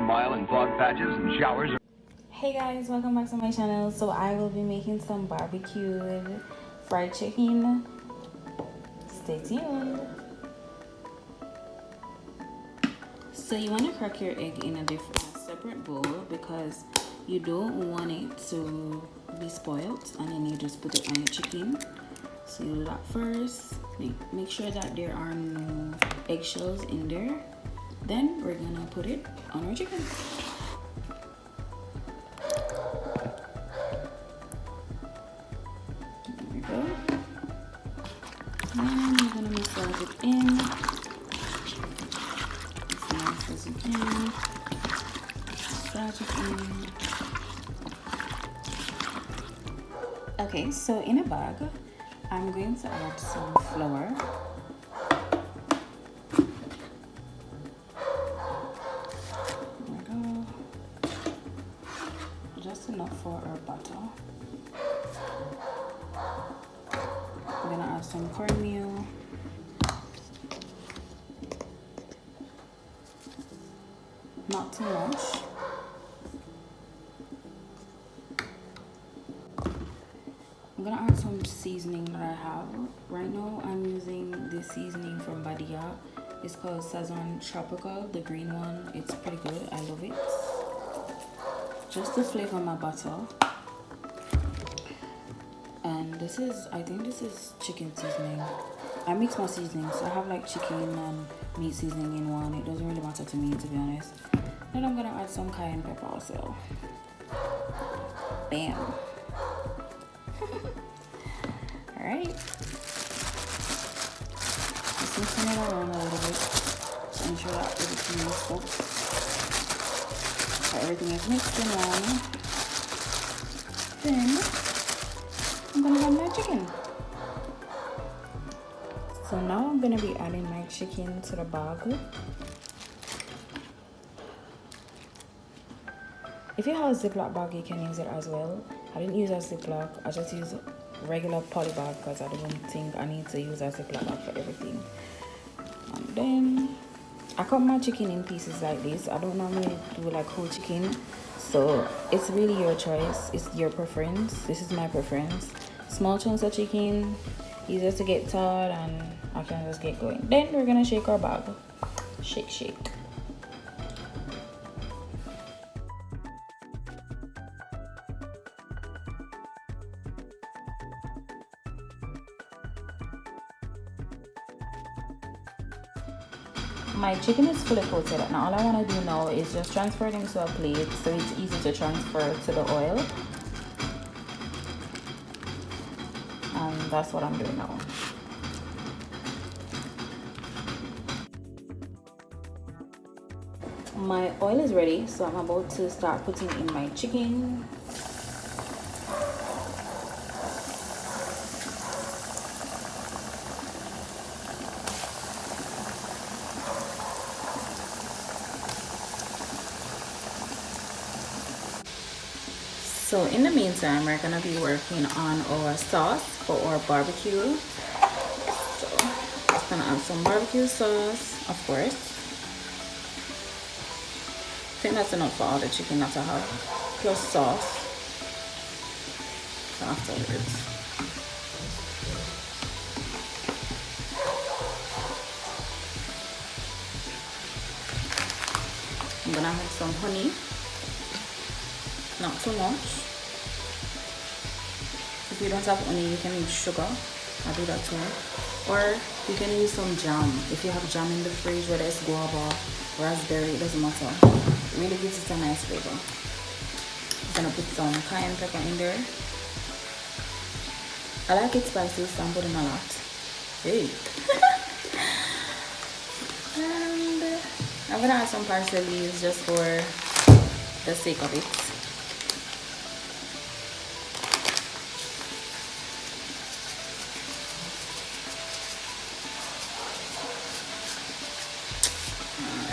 mile in fog patches and showers. Hey guys, welcome back to my channel. So I will be making some barbecued fried chicken. Stay tuned. So you want to crack your egg in a separate bowl because you don't want it to be spoiled, and then you just put it on your chicken. So you do that first. Make sure that there are no eggshells in there. Then we're gonna put it on our chicken. There we go. And we're gonna massage it in as nice as you can. Massage it in. Okay, so in a bag, I'm going to add some flour. There we go. Just enough for our butter. I'm gonna add some cornmeal. Not too much. I'm gonna add some seasoning that I have. Right now I'm using this seasoning from Badia. It's called Sazon Tropical, the green one. It's pretty good, I love it. Just to flavor my butter. And this is, I think this is chicken seasoning. I mix my seasonings. I have like chicken and meat seasoning in one. It doesn't really matter to me, to be honest. Then I'm gonna add some cayenne pepper also. Bam. Alright. Just mixing it around a little bit to ensure that everything is cooked. So everything is mixed in one. Then I'm gonna add my chicken. So now I'm gonna be adding my chicken to the bag. If you have a Ziploc bag, you can use it as well. I didn't use a Ziploc. I just use regular poly bag because I don't think I need to use a Ziploc bag for everything. And then I cut my chicken in pieces like this. I don't normally do like whole chicken, so it's really your choice. It's your preference. This is my preference. Small chunks of chicken, easier to get taught, and I can just get going. Then we're gonna shake our bag. Shake, shake. My chicken is fully coated, and all I want to do now is just transfer it into a plate so it's easy to transfer to the oil. And that's what I'm doing now. My oil is ready, so I'm about to start putting in my chicken. So in the meantime, we're gonna be working on our sauce for our barbecue. So just gonna add some barbecue sauce, of course. I think that's enough for all the chicken that I have, plus sauce. So afterwards, I'm gonna add some honey. Not too much. If you don't have honey, you can use sugar. I do that too. Or you can use some jam. If you have jam in the fridge, whether it's guava, raspberry, it doesn't matter. It really gives it a nice flavor. I'm gonna put some cayenne pepper in there. I like it spicy, so I'm putting a lot. Hey. And I'm gonna add some parsley leaves just for the sake of it.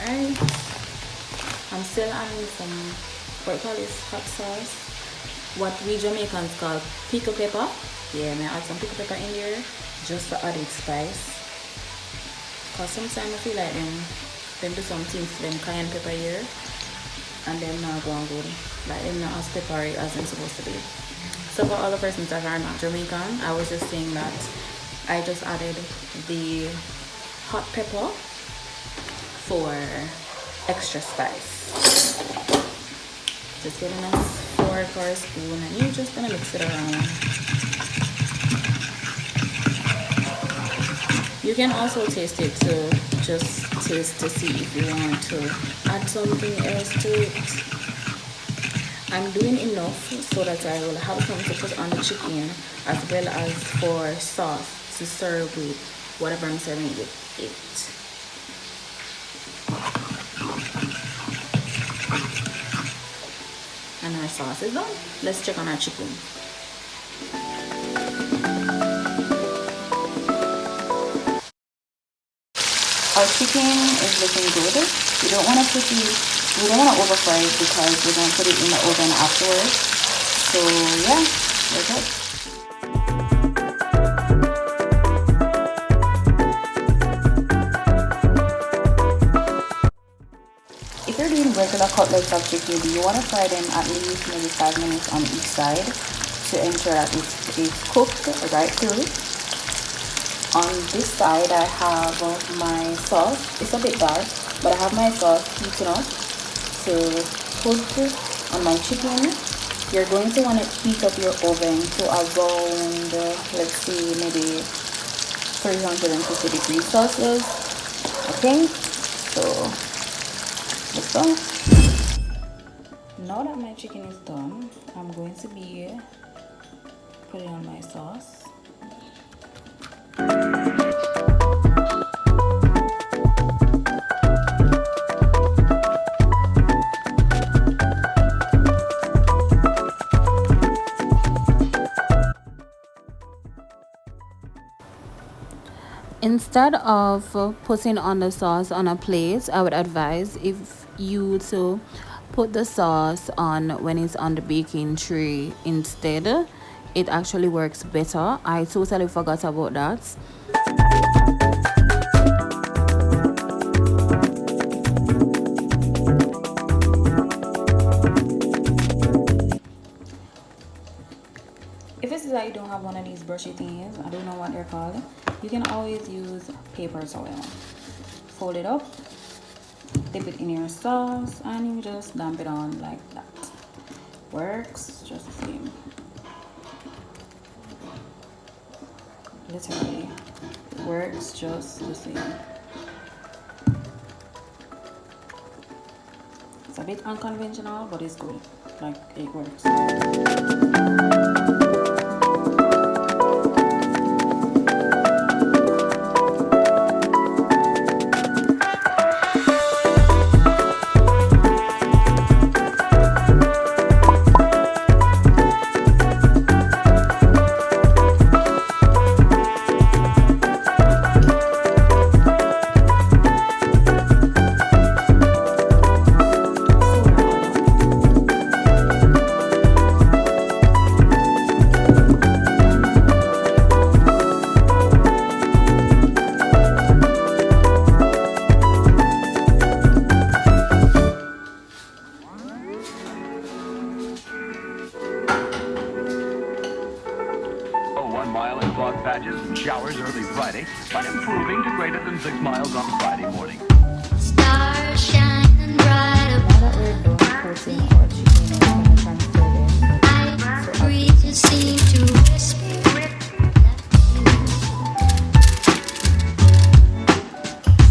Alright, I'm still adding some, what you call this, hot sauce, what we Jamaicans call pickle pepper. Yeah, I add some pickle pepper in there just for added spice. Cause sometimes I feel like them do some things to them cayenne pepper here. and them not going good. Like them not as peppery as they're supposed to be. So for all the persons that are not Jamaican, I was just saying that I just added the hot pepper for extra spice. Just getting a fork or a spoon, and you're just gonna mix it around. You can also taste it to just taste to see if you want to add something else to it. I'm doing enough so that I will have something to put on the chicken as well as for sauce to serve with whatever I'm serving with it. And our sauce is done. Let's check on our chicken. Our chicken is looking good. You don't want to over fry it because we're going to put it in the oven afterwards. So yeah, we're good. If you're doing regular cutlets of chicken, you want to fry them at least maybe 5 minutes on each side to ensure that it's cooked right through. On this side I have my sauce. It's a bit dark, but I have my sauce heating up to put on my chicken. You're going to want to heat up your oven to around, let's see, maybe 350 degrees Celsius. Okay, so let's go. Now that my chicken is done, I'm going to be putting on my sauce. Instead of putting on the sauce on a plate, I would advise if you to put the sauce on when it's on the baking tray instead. It actually works better. I totally forgot about that. If it's that you don't have one of these brushy things, I don't know what they're called, you can always use paper towel. Fold it up, dip it in your sauce, and you just dump it on like that. Works just the same. Literally works just the same. It's a bit unconventional, but it's good. Like, it works. Patches and showers early Friday, but improving to greater than 6 miles on Friday morning. Stars shining bright above. I breathe to seem to whisper.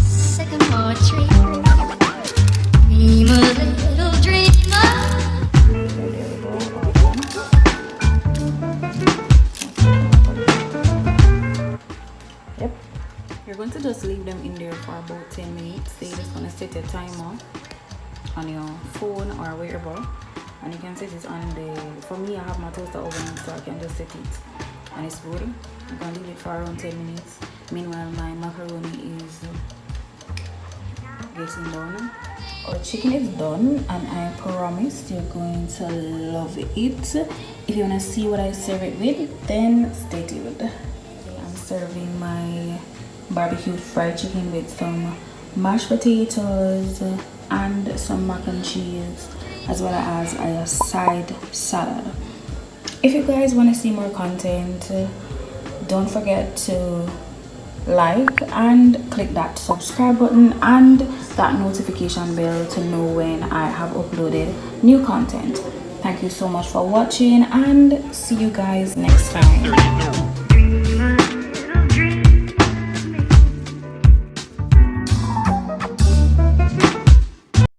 Sycamore tree, dream a little dream. You're going to just leave them in there for about 10 minutes. So you're just going to set your timer on your phone or wherever, and you can set it on the, for me I have my toaster oven, so I can just set it and it's good. I'm going to leave it for around 10 minutes. Meanwhile my macaroni is getting done. Our chicken is done, and I promise you're going to love it. If you want to see what I serve it with, then stay tuned. I'm serving my barbecue fried chicken with some mashed potatoes, and some mac and cheese, as well as a side salad. If you guys want to see more content, don't forget to like and click that subscribe button and that notification bell to know when I have uploaded new content. Thank you so much for watching, and see you guys next time.